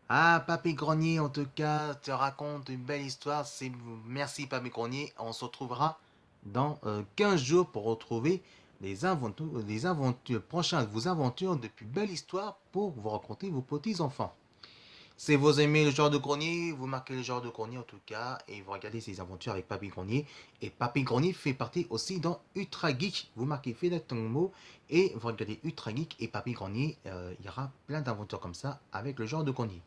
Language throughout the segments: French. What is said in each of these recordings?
Ah, Papy Grenier, en tout cas, te raconte une belle histoire. Merci, Papy Grenier. On se retrouvera dans 15 jours pour retrouver les aventures prochaines, vos aventures de plus belles histoires pour vous raconter vos petits-enfants. Si vous aimez le genre de grenier, vous marquez le genre de grenier en tout cas et vous regardez ces aventures avec Papy Grenier. Et Papy Grenier fait partie aussi dans Ultra Geek. Vous marquez Fidèle mot et vous regardez Ultra Geek et Papy Grenier. Il y aura plein d'aventures comme ça avec le genre de grenier.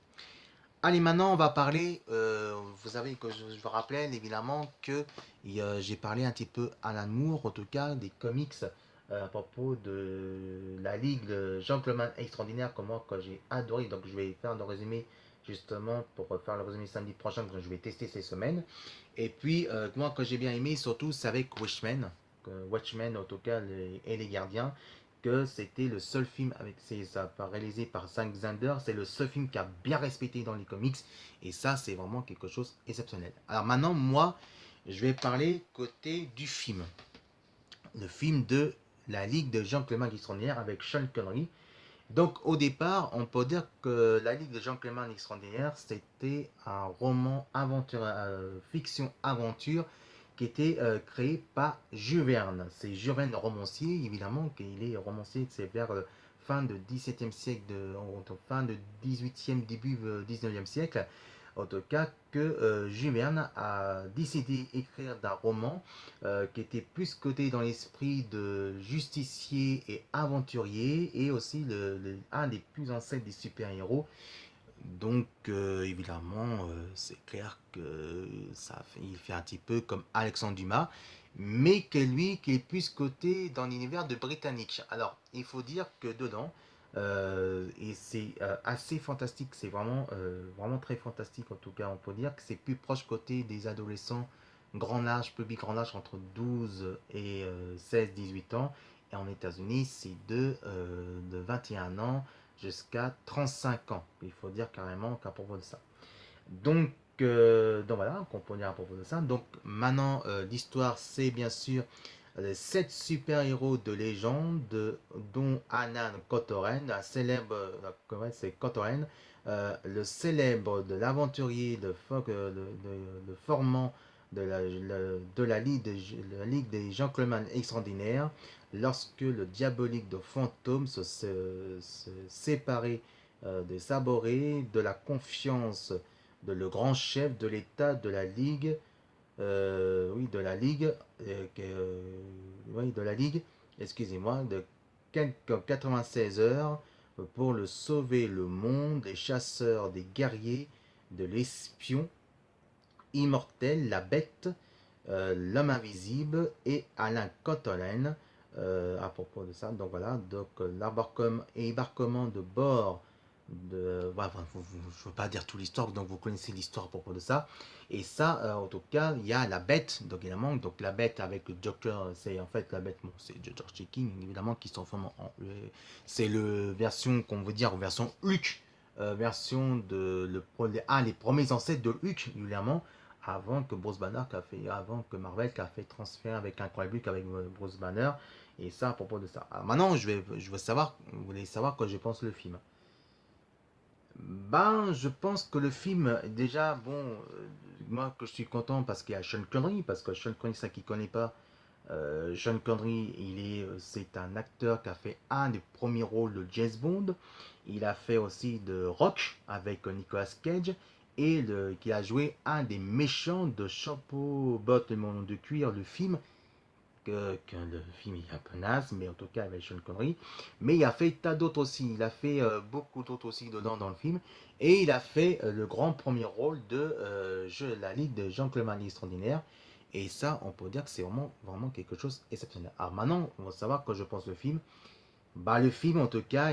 Allez, maintenant on va parler. Vous savez que je vous rappelle évidemment que j'ai parlé un petit peu à l'amour, en tout cas des comics à propos de la Ligue de Gentleman Extraordinaire, que moi que j'ai adoré. Donc je vais faire le résumé justement pour faire le résumé samedi prochain que je vais tester ces semaines. Et puis moi que j'ai bien aimé surtout c'est avec Watchmen, Watchmen en tout cas et les Gardiens que c'était le seul film avec ça réalisé par Zack Snyder, c'est le seul film qui a bien respecté dans les comics et ça c'est vraiment quelque chose d'exceptionnel. Alors maintenant moi je vais parler côté du film, le film de la Ligue de Jean-Clément Extraordinaire avec Sean Connery. Donc au départ on peut dire que la Ligue de Jean-Clément Extraordinaire c'était un roman aventure, fiction aventure qui était créé par Jules Verne. C'est Jules Verne, romancier, évidemment, qu'il est romancier, c'est vers fin de 17e siècle, fin de 18e, début 19e siècle, en tout cas, que Jules Verne a décidé d'écrire d'un roman qui était plus coté dans l'esprit de justicier et aventurier, et aussi un des plus ancêtres des super-héros. Donc évidemment, c'est clair que il fait un petit peu comme Alexandre Dumas, mais que lui, qui est plus coté dans l'univers de Britannique. Alors, il faut dire que dedans, et c'est assez fantastique, c'est vraiment très fantastique en tout cas, on peut dire que c'est plus proche côté des adolescents grand âge, public grand âge entre 12 et 16-18 ans, et en États-Unis, c'est de 21 ans jusqu'à 35 ans. Il faut dire carrément qu'à propos de ça. Donc voilà, qu'on peut dire à propos de ça. Donc maintenant, l'histoire, c'est bien sûr les 7 super-héros de légende, dont Anan Kotoren, la célèbre, c'est Kotoren, le célèbre de l'aventurier, le formant de la Ligue des Gentlemen Extraordinaires, lorsque le diabolique de fantôme se séparait de Saboré, de la confiance de le grand chef de l'État de la Ligue, oui, de la Ligue, oui, de la Ligue, excusez-moi, de quelques 96 heures pour le sauver le monde, des chasseurs, des guerriers, de l'espion immortel, la bête, l'homme invisible et Alain Cotolen à propos de ça. Donc voilà, donc l'embarquement de bord voilà, je ne veux pas dire toute l'histoire, donc vous connaissez l'histoire à propos de ça. Et ça, en tout cas, il y a la bête, donc évidemment, donc la bête avec le Joker, c'est en fait la bête, bon, c'est George King, évidemment, qui se transforme c'est le version qu'on veut dire, version Hulk, version les premiers ancêtres de Hulk, évidemment, avant que Marvel qui a fait transfert avec Incroyable Hulk avec Bruce Banner, et ça à propos de ça. Alors maintenant, je veux savoir, vous voulez savoir quoi je pense le film. Ben, je pense que le film, déjà, bon, moi que je suis content parce qu'il y a Sean Connery, parce que Sean Connery, ça qui connaît pas, Sean Connery, c'est un acteur qui a fait un des premiers rôles de James Bond. Il a fait aussi de Rock avec Nicolas Cage et qui a joué un des méchants de Chapeau, Bottes et Mon Nom de Cuir, le film que le film est un peu naze, mais en tout cas avec Sean Connery. Mais il a fait tas d'autres aussi. Il a fait beaucoup d'autres aussi dedans dans le film. Et il a fait le grand premier rôle de la Ligue de Jean-Clément Extraordinaire. Et ça, on peut dire que c'est vraiment quelque chose d'exceptionnel. Alors maintenant, on va savoir quand je pense le film. Bah, le film, en tout cas,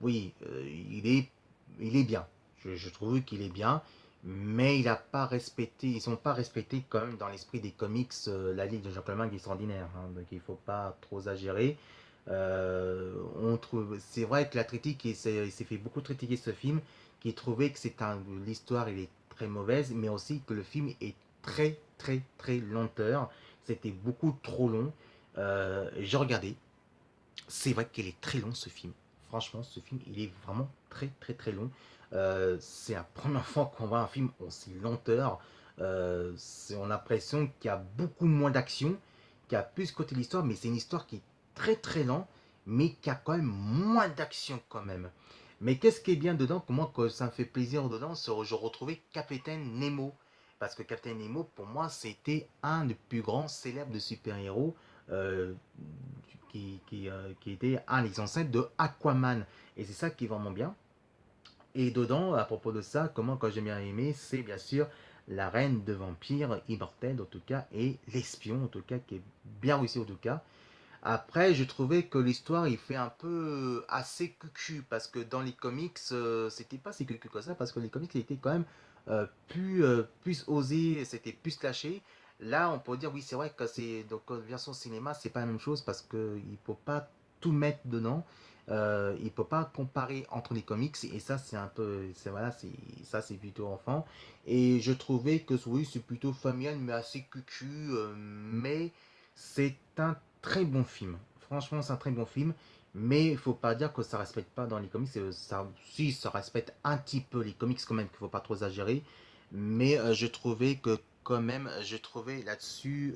oui, il est bien. Je trouve qu'il est bien, mais il a pas respecté, ils sont pas respectés quand même dans l'esprit des comics, la Ligue de Gentlemen extraordinaire. Donc il faut pas trop exagérer. C'est vrai que la critique, il s'est fait beaucoup critiquer ce film, qui trouvait que l'histoire il est très mauvaise, mais aussi que le film est très très très lenteur. C'était beaucoup trop long. J'ai regardé, c'est vrai qu'il est très long ce film. franchement, ce film, il est vraiment très très très long. C'est la première fois qu'on voit un film aussi lenteur. On a l'impression qu'il y a beaucoup moins d'action, qu'il y a plus côté l'histoire, mais c'est une histoire qui est très très lente, mais qui a quand même moins d'action quand même. Mais qu'est-ce qui est bien dedans? Comment que ça me fait plaisir dedans? Je retrouvais Capitaine Nemo. Parce que Captain Nemo, pour moi, c'était un des plus grands célèbres de super-héros euh, qui était un des ancêtres de Aquaman. Et c'est ça qui est vraiment bien. Et dedans, à propos de ça, comment que j'ai bien aimé, c'est bien sûr la reine de vampires immortelle, en tout cas, et l'espion, en tout cas, qui est bien réussi, en tout cas. Après, je trouvais que l'histoire, il fait un peu assez cucu, parce que dans les comics, c'était pas si cucu que ça, parce que les comics, il était quand même plus osé, c'était plus lâché. Là, on peut dire, oui, c'est vrai que c'est, donc, version cinéma, c'est pas la même chose, parce qu'il faut pas tout mettre dedans. Il peut pas comparer entre les comics, et ça, c'est un peu, voilà, ça, c'est plutôt enfant. Et je trouvais que, oui, c'est plutôt familial, mais assez cucu, mais c'est un très bon film. Franchement, c'est un très bon film. Mais il faut pas dire que ça respecte pas dans les comics. Ça, si, ça respecte un petit peu les comics quand même, qu'il faut pas trop exagérer. Mais je trouvais que quand même, je trouvais là-dessus,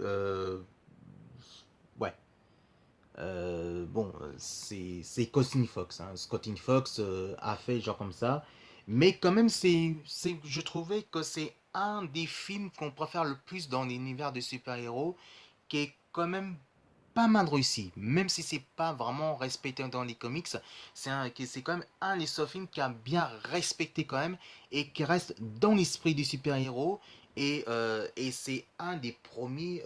ouais. Bon, c'est Costin Fox. Hein. Scottin Fox a fait genre comme ça. Mais quand même, je trouvais que c'est un des films qu'on préfère le plus dans l'univers de super-héros, qui est quand même pas mal réussi, même si c'est pas vraiment respecté dans les comics, c'est quand même un des seuls films qui a bien respecté quand même et qui reste dans l'esprit du super-héros et c'est un des premiers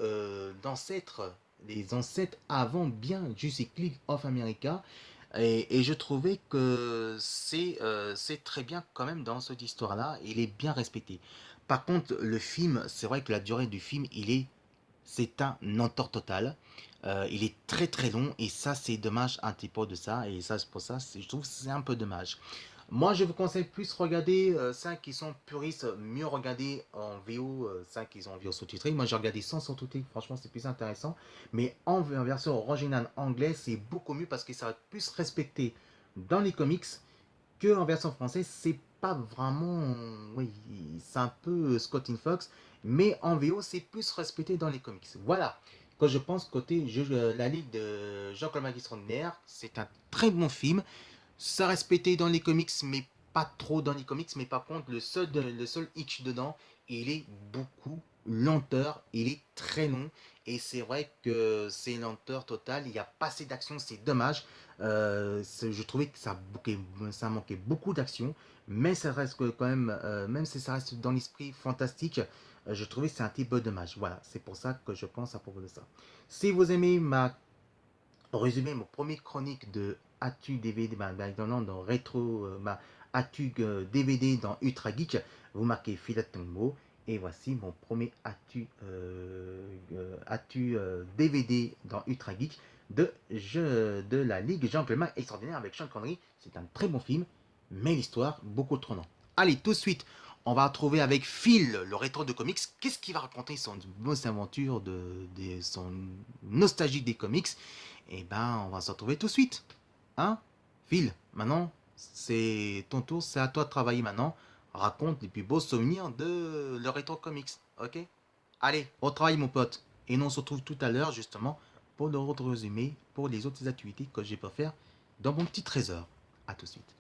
d'ancêtres, des ancêtres avant bien Justice League of America et je trouvais que c'est très bien quand même dans cette histoire-là, il est bien respecté. Par contre, le film, c'est vrai que la durée du film, c'est un entor total. Il est très très long et ça c'est dommage un petit peu de ça et ça c'est pour ça je trouve que c'est un peu dommage. Moi je vous conseille plus regarder ceux qui sont puristes, mieux regarder en VO, ceux qui sont en VO sous-titré. Moi j'ai regardé sans sous-titré, franchement c'est plus intéressant. Mais en version originale anglaise c'est beaucoup mieux parce que ça va plus respecté dans les comics que en version française, c'est pas vraiment. Oui, c'est un peu Scott Fox, mais en VO, c'est plus respecté dans les comics. Voilà. Quand je pense côté la Ligue de Jean-Claude Van extraordinaire, c'est un très bon film. Ça respecté dans les comics, mais pas trop dans les comics. Mais par contre, le seul hitch dedans, il est beaucoup lenteur. Il est très long. Et c'est vrai que c'est une lenteur totale. Il n'y a pas assez d'action, c'est dommage. Je trouvais que ça manquait beaucoup d'action. Mais ça reste quand même, même si ça reste dans l'esprit fantastique, je trouvais que c'est un petit peu dommage. Voilà, c'est pour ça que je pense à propos de ça. Si vous aimez ma résumé mon premier chronique de Atu DVD, dans rétro, Atu DVD dans Ultra Geek, vous marquez Philote Tombo, et voici mon premier Atu DVD dans Ultra Geek de la Ligue Jean-Claude Extraordinaire avec Sean Connery. C'est un très bon film, mais l'histoire beaucoup trop longue. Allez, tout de suite, on va retrouver avec Phil, le rétro de comics. Qu'est-ce qu'il va raconter son bonne aventure, son nostalgie des comics? Eh ben, on va se retrouver tout de suite. Hein? Phil, maintenant, c'est ton tour, c'est à toi de travailler maintenant. Raconte les plus beaux souvenirs de le rétro comics, ok? Allez, au travail mon pote. Et nous on se retrouve tout à l'heure justement pour le résumé, pour les autres activités que j'ai pas faire dans mon petit trésor. À tout de suite.